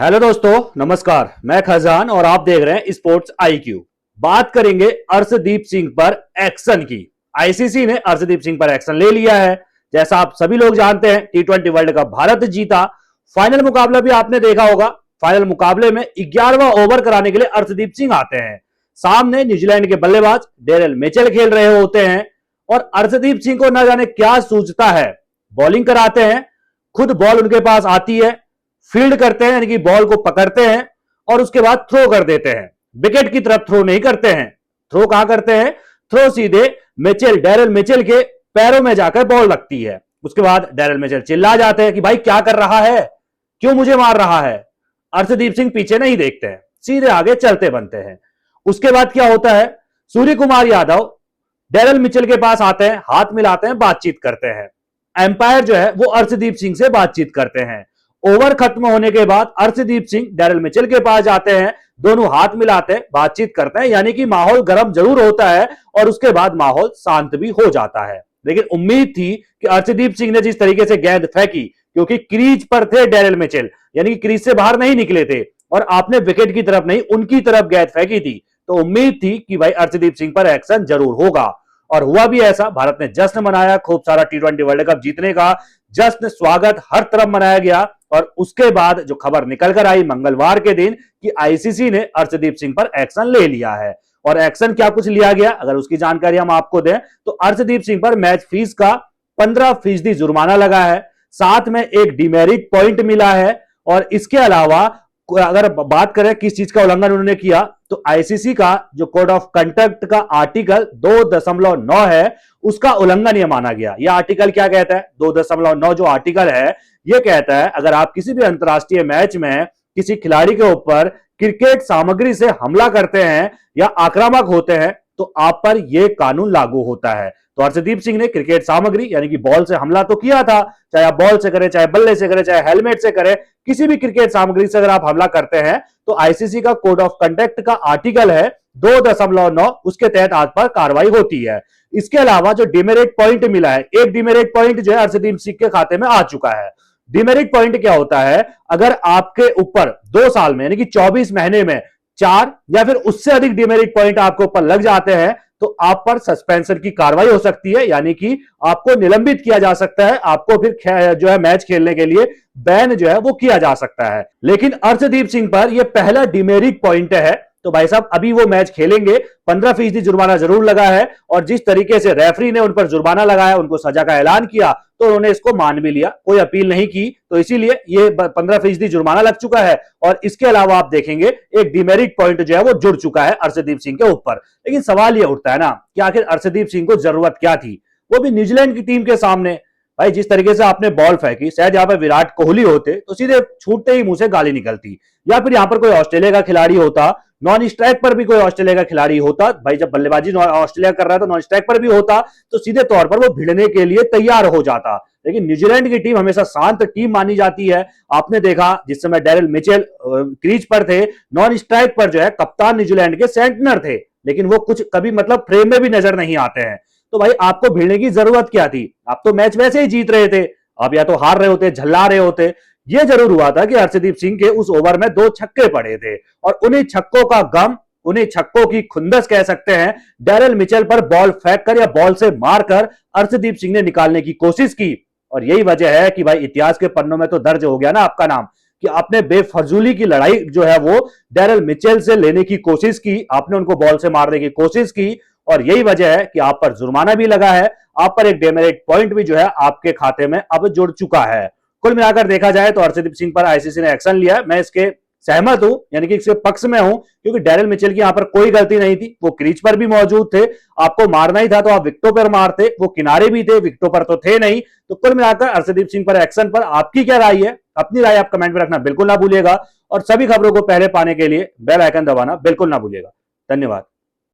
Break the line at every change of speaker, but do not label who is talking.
Hello दोस्तों, नमस्कार। मैं खजान और आप देख रहे हैं स्पोर्ट्स आईक्यू। बात करेंगे अर्शदीप सिंह पर एक्शन की। आईसीसी ने अर्शदीप सिंह पर एक्शन ले लिया है। जैसा आप सभी लोग जानते हैं, टी20 वर्ल्ड कप भारत जीता। फाइनल मुकाबला भी आपने देखा होगा। फाइनल मुकाबले में 11वां ओवर कराने के लिए अर्शदीप सिंह आते हैं। सामने न्यूजीलैंड के बल्लेबाज डेरेल मिचेल खेल रहे होते हैं और अर्शदीप सिंह को न जाने क्या सूझता है, बॉलिंग कराते हैं। खुद बॉल उनके पास आती है, फील्ड करते हैं, यानी कि बॉल को पकड़ते हैं और उसके बाद थ्रो कर देते हैं। विकेट की तरफ थ्रो नहीं करते हैं। थ्रो कहां करते हैं? थ्रो सीधे डेरेल मिचेल के पैरों में जाकर बॉल लगती है। उसके बाद डेरेल मिचेल चिल्ला जाते हैं कि भाई क्या कर रहा है, क्यों मुझे मार रहा है। अर्शदीप सिंह पीछे नहीं देखते हैं, सीधे आगे चलते बनते हैं। उसके बाद क्या होता है? सूर्य कुमार यादव डेरेल मिचेल के पास आते हैं, हाथ मिलाते हैं, बातचीत करते हैं। एम्पायर जो है वो अर्शदीप सिंह से बातचीत करते हैं। ओवर खत्म होने के बाद अर्शदीप सिंह डेरेल मिचेल के पास जाते हैं, दोनों हाथ मिलाते हैं, बातचीत करते हैं। यानी कि माहौल गर्म जरूर होता है और उसके बाद माहौल शांत भी हो जाता है। लेकिन उम्मीद थी कि अर्शदीप सिंह ने जिस तरीके से गेंद फेंकी, क्योंकि क्रीज पर थे डेरेल मिचेल, यानी कि क्रीज से बाहर नहीं निकले थे और आपने विकेट की तरफ नहीं उनकी तरफ गेंद फेंकी थी, तो उम्मीद थी कि भाई अर्शदीप सिंह पर एक्शन जरूर होगा। और हुआ भी ऐसा। भारत ने जश्न मनाया, खूब सारा टी20 वर्ल्ड कप जीतने का जश्न, स्वागत हर तरफ मनाया गया। और उसके बाद जो खबर निकल कर आई मंगलवार के दिन कि आईसीसी ने अर्शदीप सिंह पर एक्शन ले लिया है। और एक्शन क्या कुछ लिया गया, अगर उसकी जानकारी हम आपको दें तो अर्शदीप सिंह पर मैच फीस का 15% जुर्माना लगा है, साथ में एक डिमेरिट पॉइंट मिला है। और इसके अलावा अगर बात करें किस चीज का उल्लंघन उन्होंने किया, तो आईसीसी का जो कोड ऑफ कंडक्ट का आर्टिकल 2.9 है, उसका उल्लंघन यह माना गया। यह आर्टिकल क्या कहता है? 2.9 जो आर्टिकल है यह कहता है, अगर आप किसी भी अंतरराष्ट्रीय मैच में किसी खिलाड़ी के ऊपर क्रिकेट सामग्री से हमला करते हैं या आक्रामक होते हैं तो आप पर यह कानून लागू होता है। तो अर्शदीप सिंह ने क्रिकेट सामग्री यानी कि बॉल से हमला तो किया था, चाहे आप बॉल से करें, चाहे बल्ले से करें, चाहे हेलमेट से करें, किसी भी क्रिकेट सामग्री से अगर आप हमला करते हैं तो आईसीसी का कोड ऑफ कंडक्ट का आर्टिकल है 2.9, उसके तहत आज पर कार्रवाई होती है। इसके अलावा जो डिमेरिट पॉइंट मिला है, एक डिमेरिट पॉइंट जो है अर्शदीप सिंह के खाते में आ चुका है। डिमेरिट पॉइंट क्या होता है? अगर आपके ऊपर 2 साल में यानी कि 24 महीने में 4 या फिर उससे अधिक डिमेरिट पॉइंट आपके ऊपर लग जाते हैं तो आप पर सस्पेंशन की कार्रवाई हो सकती है, यानी कि आपको निलंबित किया जा सकता है, आपको फिर जो है मैच खेलने के लिए बैन जो है वो किया जा सकता है। लेकिन अर्शदीप सिंह पर यह पहला डिमेरिट पॉइंट है, तो भाई साहब अभी वो मैच खेलेंगे। 15% जुर्माना जरूर लगा है और जिस तरीके से रेफरी ने उन पर जुर्माना लगाया, उनको सजा का ऐलान किया, तो उन्होंने इसको मान भी लिया, कोई अपील नहीं की, तो इसीलिए ये 15% जुर्माना लग चुका है। और इसके अलावा आप देखेंगे एक डिमेरिट पॉइंट जो है वो जुड़ चुका है अर्शदीप सिंह के ऊपर। लेकिन सवाल ये उठता है ना कि आखिर अर्शदीप सिंह को जरूरत क्या थी, वो भी न्यूजीलैंड की टीम के सामने। भाई जिस तरीके से आपने बॉल फेंकी, शायद यहाँ पर विराट कोहली होते तो सीधे छूटते ही मुंह से गाली निकलती, या फिर यहाँ पर कोई ऑस्ट्रेलिया का खिलाड़ी होता, नॉन स्ट्राइक पर भी कोई ऑस्ट्रेलिया का खिलाड़ी होता। भाई जब बल्लेबाजी ऑस्ट्रेलिया कर रहा है तो नॉन स्ट्राइक पर भी होता, तो सीधे तौर पर वो भिड़ने के लिए तैयार हो जाता। लेकिन न्यूजीलैंड की टीम हमेशा शांत टीम मानी जाती है। आपने देखा जिस समय डेरेल मिचेल क्रीज पर थे, नॉन स्ट्राइक पर जो है कप्तान न्यूजीलैंड के सेंटनर थे, लेकिन वो कुछ कभी मतलब फ्रेम में भी नजर नहीं आते हैं। तो भाई आपको भिड़ने की जरूरत क्या थी? आप तो मैच वैसे ही जीत रहे थे, आप या तो हार रहे होते, झल्ला रहे होते। यह जरूर हुआ था कि अर्शदीप सिंह के उस ओवर में 2 छक्के पड़े थे और उन्हीं छक्कों का गम, उन्हीं छक्कों की खुंदस कह सकते हैं, डेरेल मिचेल पर बॉल फेंक कर या बॉल से मारकर अर्शदीप सिंह ने निकालने की कोशिश की। और यही वजह है कि भाई इतिहास के पन्नों में तो दर्ज हो गया ना आपका नाम, कि आपने बेफजूली की लड़ाई जो है वो डेरेल मिचेल से लेने की कोशिश की, आपने उनको बॉल से मारने की कोशिश की। और यही वजह है कि आप पर जुर्माना भी लगा है, आप पर एक डेमेरिट पॉइंट भी जो है आपके खाते में अब जुड़ चुका है। कुल मिलाकर देखा जाए तो अर्शदीप सिंह पर आईसीसी ने एक्शन लिया, मैं इसके सहमत हूं, यानी कि इसके पक्ष में हूं, क्योंकि डेरेल मिचेल की यहां पर कोई गलती नहीं थी। वो क्रीज पर भी मौजूद थे, आपको मारना ही था तो आप विकेटों पर मारते, वो किनारे भी थे, विकेटों पर तो थे नहीं। तो कुल मिलाकर अर्शदीप सिंह पर एक्शन पर आपकी क्या राय है? अपनी राय आप कमेंट में रखना बिल्कुल ना भूलिएगा और सभी खबरों को पहले पाने के लिए बेल आइकन दबाना बिल्कुल ना भूलिएगा। धन्यवाद।